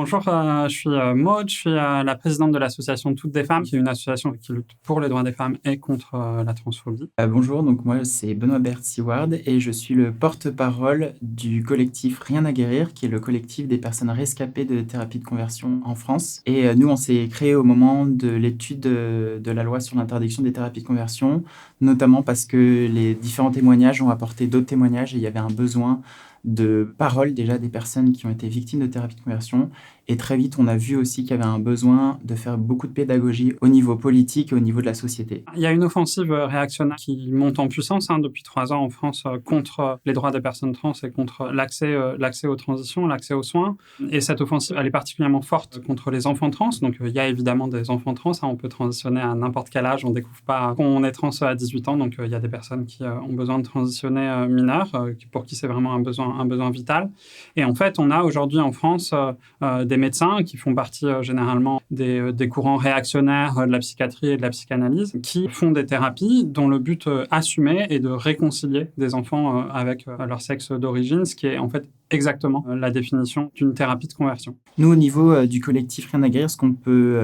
Bonjour, je suis Maud, je suis la présidente de l'association Toutes des femmes, qui est une association qui lutte pour les droits des femmes et contre la transphobie. Bonjour, donc moi c'est Benoît Bert-Seward et je suis le porte-parole du collectif Rien à guérir, qui est le collectif des personnes rescapées de thérapie de conversion en France. Et nous, on s'est créé au moment de l'étude de la loi sur l'interdiction des thérapies de conversion, notamment parce que les différents témoignages ont apporté d'autres témoignages et il y avait un besoin de parole déjà des personnes qui ont été victimes de thérapie de conversion. Et très vite, on a vu aussi qu'il y avait un besoin de faire beaucoup de pédagogie au niveau politique et au niveau de la société. Il y a une offensive réactionnaire qui monte en puissance depuis 3 ans en France contre les droits des personnes trans et contre l'accès aux transitions, l'accès aux soins. Et cette offensive, elle est particulièrement forte contre les enfants trans. Donc il y a évidemment des enfants trans, on peut transitionner à n'importe quel âge, on découvre pas qu'on est trans à 18 ans. Donc il y a des personnes qui ont besoin de transitionner mineures, pour qui c'est vraiment un besoin vital. Et en fait, on a aujourd'hui en France des médecins qui font partie généralement des courants réactionnaires de la psychiatrie et de la psychanalyse, qui font des thérapies dont le but assumé est de réconcilier des enfants avec leur sexe d'origine, ce qui est en fait exactement la définition d'une thérapie de conversion. Nous, au niveau du collectif Rien à guérir, ce qu'on peut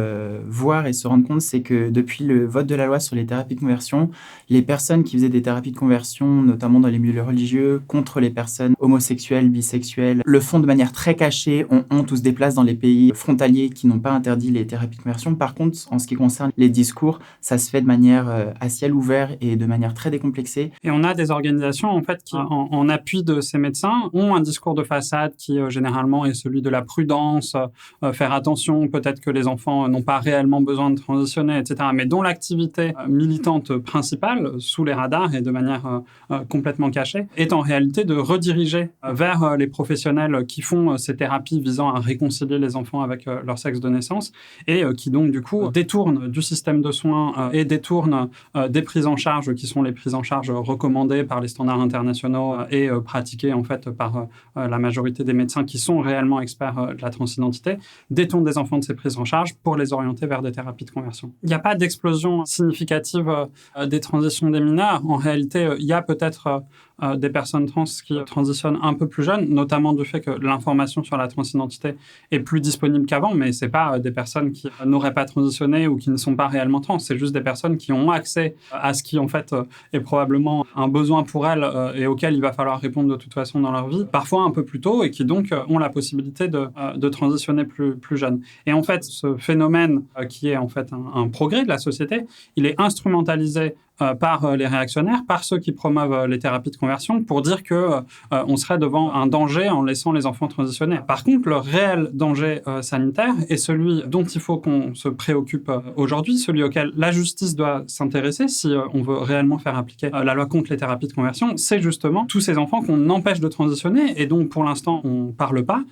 voir et se rendre compte, c'est que depuis le vote de la loi sur les thérapies de conversion, les personnes qui faisaient des thérapies de conversion, notamment dans les milieux religieux, contre les personnes homosexuelles, bisexuelles, le font de manière très cachée, ont honte ou se déplacent dans les pays frontaliers qui n'ont pas interdit les thérapies de conversion. Par contre, en ce qui concerne les discours, ça se fait de manière à ciel ouvert et de manière très décomplexée. Et on a des organisations en fait qui, en appui de ces médecins, ont un discours de façade qui généralement est celui de la prudence, faire attention, peut-être que les enfants n'ont pas réellement besoin de transitionner, etc. Mais dont l'activité militante principale, sous les radars et de manière complètement cachée, est en réalité de rediriger vers les professionnels qui font ces thérapies visant à réconcilier les enfants avec leur sexe de naissance et qui donc du coup détournent du système de soins et détournent des prises en charge qui sont les prises en charge recommandées par les standards internationaux et pratiquées en fait par la majorité des médecins qui sont réellement experts de la transidentité, détournent des enfants de ces prises en charge pour les orienter vers des thérapies de conversion. Il n'y a pas d'explosion significative des transitions des mineurs. En réalité, il y a peut-être des personnes trans qui transitionnent un peu plus jeunes, notamment du fait que l'information sur la transidentité est plus disponible qu'avant, mais c'est pas des personnes qui n'auraient pas transitionné ou qui ne sont pas réellement trans, c'est juste des personnes qui ont accès à ce qui en fait est probablement un besoin pour elles et auquel il va falloir répondre de toute façon dans leur vie, parfois un peu plus tôt, et qui donc ont la possibilité de transitionner plus jeunes. Et en fait, ce phénomène qui est en fait un progrès de la société, il est instrumentalisé par les réactionnaires, par ceux qui promeuvent les thérapies de conversion, pour dire que on serait devant un danger en laissant les enfants transitionner. Par contre, le réel danger sanitaire est celui dont il faut qu'on se préoccupe aujourd'hui, celui auquel la justice doit s'intéresser si on veut réellement faire appliquer la loi contre les thérapies de conversion, c'est justement tous ces enfants qu'on empêche de transitionner et dont pour l'instant on parle pas,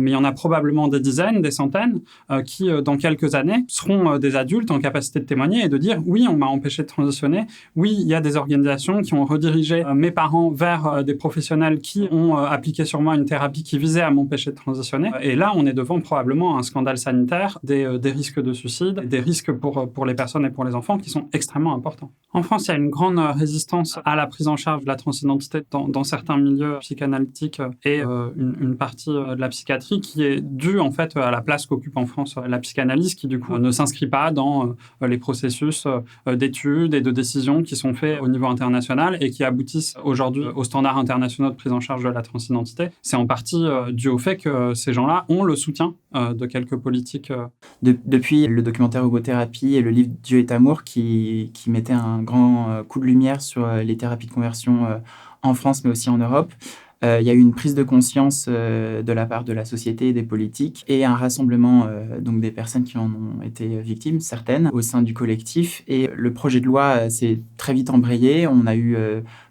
mais il y en a probablement des dizaines, des centaines, qui dans quelques années seront des adultes en capacité de témoigner et de dire oui, on m'a empêché de transitionner. Oui, il y a des organisations qui ont redirigé mes parents vers des professionnels qui ont appliqué sur moi une thérapie qui visait à m'empêcher de transitionner. Et là, on est devant probablement un scandale sanitaire, des risques de suicide, des risques pour les personnes et pour les enfants qui sont extrêmement importants. En France, il y a une grande résistance à la prise en charge de la transidentité dans certains milieux psychanalytiques et une partie de la psychiatrie qui est due en fait à la place qu'occupe en France la psychanalyse, qui du coup ne s'inscrit pas dans les processus d'études et de décisions qui sont faits au niveau international et qui aboutissent aujourd'hui aux standards internationaux de prise en charge de la transidentité. C'est en partie dû au fait que ces gens-là ont le soutien de quelques politiques. Depuis le documentaire Hugothérapie et le livre Dieu est amour qui mettait un grand coup de lumière sur les thérapies de conversion en France mais aussi en Europe, il y a eu une prise de conscience de la part de la société et des politiques et un rassemblement donc des personnes qui en ont été victimes, certaines, au sein du collectif. Et le projet de loi s'est très vite embrayé. On a eu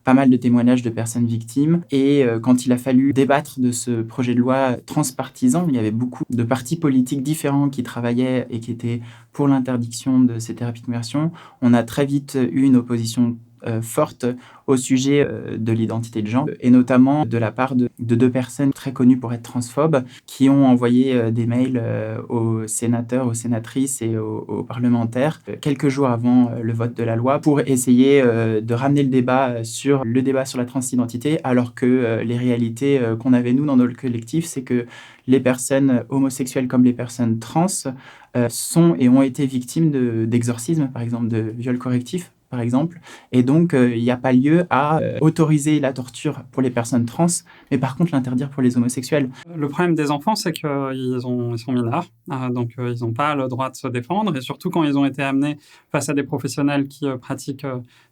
pas mal de témoignages de personnes victimes. Et quand il a fallu débattre de ce projet de loi transpartisan, il y avait beaucoup de partis politiques différents qui travaillaient et qui étaient pour l'interdiction de ces thérapies de conversion. On a très vite eu une opposition forte au sujet de l'identité de genre, et notamment de la part de 2 personnes très connues pour être transphobes, qui ont envoyé des mails aux sénateurs, aux sénatrices et aux parlementaires, quelques jours avant le vote de la loi, pour essayer de ramener le débat sur la transidentité, alors que les réalités qu'on avait, nous, dans notre collectif, c'est que les personnes homosexuelles comme les personnes trans sont et ont été victimes d'exorcisme, par exemple, de viols correctifs, par exemple. Et donc, il n'y a pas lieu à autoriser la torture pour les personnes trans, mais par contre l'interdire pour les homosexuels. Le problème des enfants, c'est qu'ils sont mineurs, donc ils n'ont pas le droit de se défendre, et surtout quand ils ont été amenés face à des professionnels qui pratiquent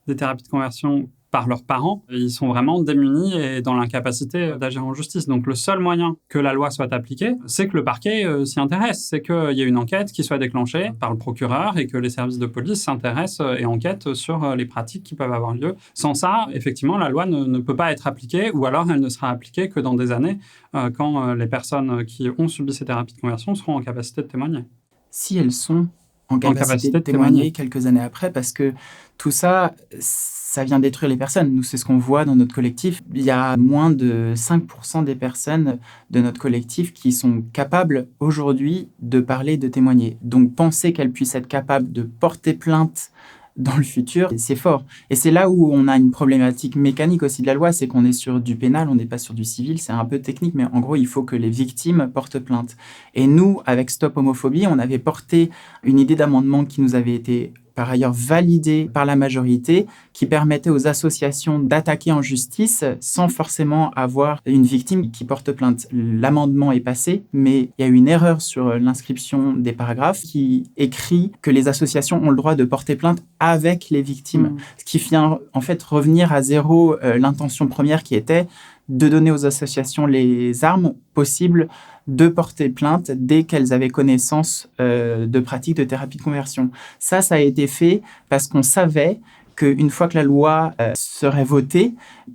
des thérapies de conversion par leurs parents, ils sont vraiment démunis et dans l'incapacité d'agir en justice. Donc le seul moyen que la loi soit appliquée, c'est que le parquet s'y intéresse, c'est qu'il y ait une enquête qui soit déclenchée par le procureur et que les services de police s'intéressent et enquêtent sur les pratiques qui peuvent avoir lieu. Sans ça, effectivement, la loi ne peut pas être appliquée, ou alors elle ne sera appliquée que dans des années quand les personnes qui ont subi ces thérapies de conversion seront en capacité de témoigner. Si elles sont en capacité de témoigner quelques années après, parce que tout ça, ça vient détruire les personnes. Nous, c'est ce qu'on voit dans notre collectif. Il y a moins de 5% des personnes de notre collectif qui sont capables aujourd'hui de parler, de témoigner. Donc, penser qu'elles puissent être capables de porter plainte dans le futur, c'est fort. Et c'est là où on a une problématique mécanique aussi de la loi, c'est qu'on est sur du pénal, on n'est pas sur du civil, c'est un peu technique, mais en gros, il faut que les victimes portent plainte. Et nous, avec Stop Homophobie, on avait porté une idée d'amendement qui nous avait été par ailleurs validée par la majorité, qui permettait aux associations d'attaquer en justice sans forcément avoir une victime qui porte plainte. L'amendement est passé, mais il y a eu une erreur sur l'inscription des paragraphes qui écrit que les associations ont le droit de porter plainte avec les victimes, ce qui vient en fait revenir à zéro l'intention première qui était de donner aux associations les armes possibles de porter plainte dès qu'elles avaient connaissance de pratiques de thérapie de conversion. Ça a été fait parce qu'on savait qu'une fois que la loi serait votée,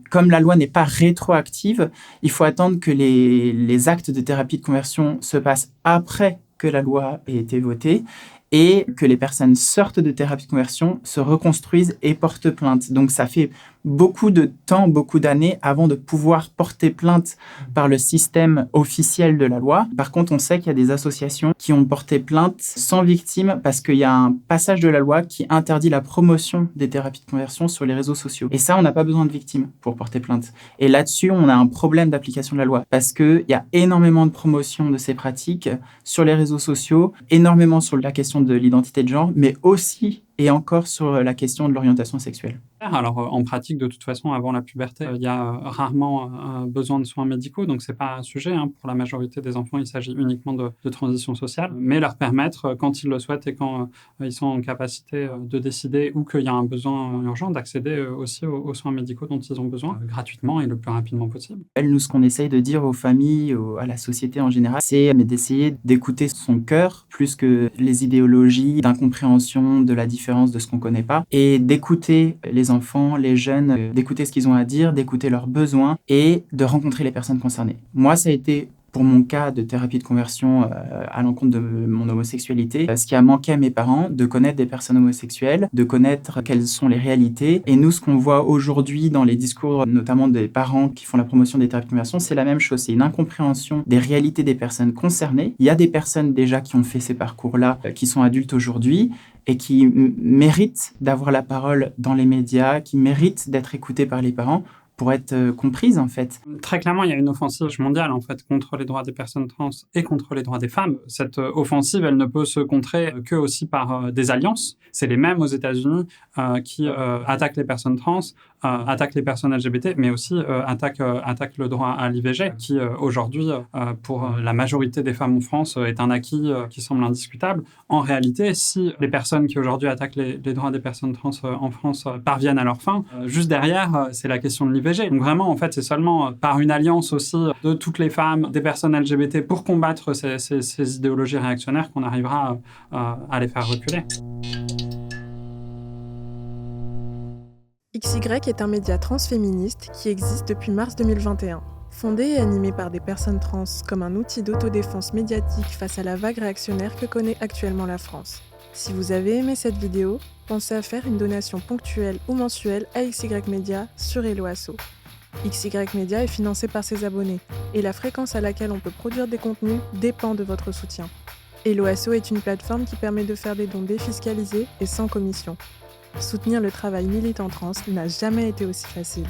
comme la loi n'est pas rétroactive, il faut attendre que les actes de thérapie de conversion se passent après que la loi ait été votée et que les personnes sortent de thérapie de conversion, se reconstruisent et portent plainte. Donc ça fait beaucoup de temps, beaucoup d'années avant de pouvoir porter plainte par le système officiel de la loi. Par contre, on sait qu'il y a des associations qui ont porté plainte sans victime parce qu'il y a un passage de la loi qui interdit la promotion des thérapies de conversion sur les réseaux sociaux. Et ça, on n'a pas besoin de victimes pour porter plainte. Et là-dessus, on a un problème d'application de la loi parce qu'il y a énormément de promotion de ces pratiques sur les réseaux sociaux, énormément sur la question de l'identité de genre, mais aussi et encore sur la question de l'orientation sexuelle. Alors, en pratique, de toute façon, avant la puberté, il y a rarement besoin de soins médicaux, donc c'est pas un sujet. Pour la majorité des enfants, il s'agit uniquement de transition sociale, mais leur permettre, quand ils le souhaitent et quand ils sont en capacité de décider ou qu'il y a un besoin urgent, d'accéder aussi aux soins médicaux dont ils ont besoin, gratuitement et le plus rapidement possible. Nous, ce qu'on essaye de dire aux familles, à la société en général, c'est d'essayer d'écouter son cœur plus que les idéologies d'incompréhension de la différence de ce qu'on ne connaît pas, et d'écouter les enfants, les jeunes, d'écouter ce qu'ils ont à dire, d'écouter leurs besoins et de rencontrer les personnes concernées. Moi, ça a été, pour mon cas de thérapie de conversion à l'encontre de mon homosexualité, ce qui a manqué à mes parents, de connaître des personnes homosexuelles, de connaître quelles sont les réalités. Et nous, ce qu'on voit aujourd'hui dans les discours, notamment des parents qui font la promotion des thérapies de conversion, c'est la même chose. C'est une incompréhension des réalités des personnes concernées. Il y a des personnes déjà qui ont fait ces parcours-là, qui sont adultes aujourd'hui, et qui méritent d'avoir la parole dans les médias, qui méritent d'être écoutées par les parents pour être comprises, en fait. Très clairement, il y a une offensive mondiale, en fait, contre les droits des personnes trans et contre les droits des femmes. Cette offensive, elle ne peut se contrer que aussi par des alliances. C'est les mêmes aux États-Unis qui attaquent les personnes trans, attaquent les personnes LGBT, mais aussi attaquent le droit à l'IVG, qui aujourd'hui, pour la majorité des femmes en France, est un acquis qui semble indiscutable. En réalité, si les personnes qui aujourd'hui attaquent les droits des personnes trans en France parviennent à leur fin, juste derrière, c'est la question de l'IVG. Donc vraiment, en fait, c'est seulement par une alliance aussi de toutes les femmes, des personnes LGBT pour combattre ces idéologies réactionnaires qu'on arrivera à les faire reculer. XY est un média transféministe qui existe depuis mars 2021. Fondé et animé par des personnes trans comme un outil d'autodéfense médiatique face à la vague réactionnaire que connaît actuellement la France. Si vous avez aimé cette vidéo, pensez à faire une donation ponctuelle ou mensuelle à XY Media sur Hello Asso. XY Media est financé par ses abonnés et la fréquence à laquelle on peut produire des contenus dépend de votre soutien. Hello Asso est une plateforme qui permet de faire des dons défiscalisés et sans commission. Soutenir le travail militant trans n'a jamais été aussi facile.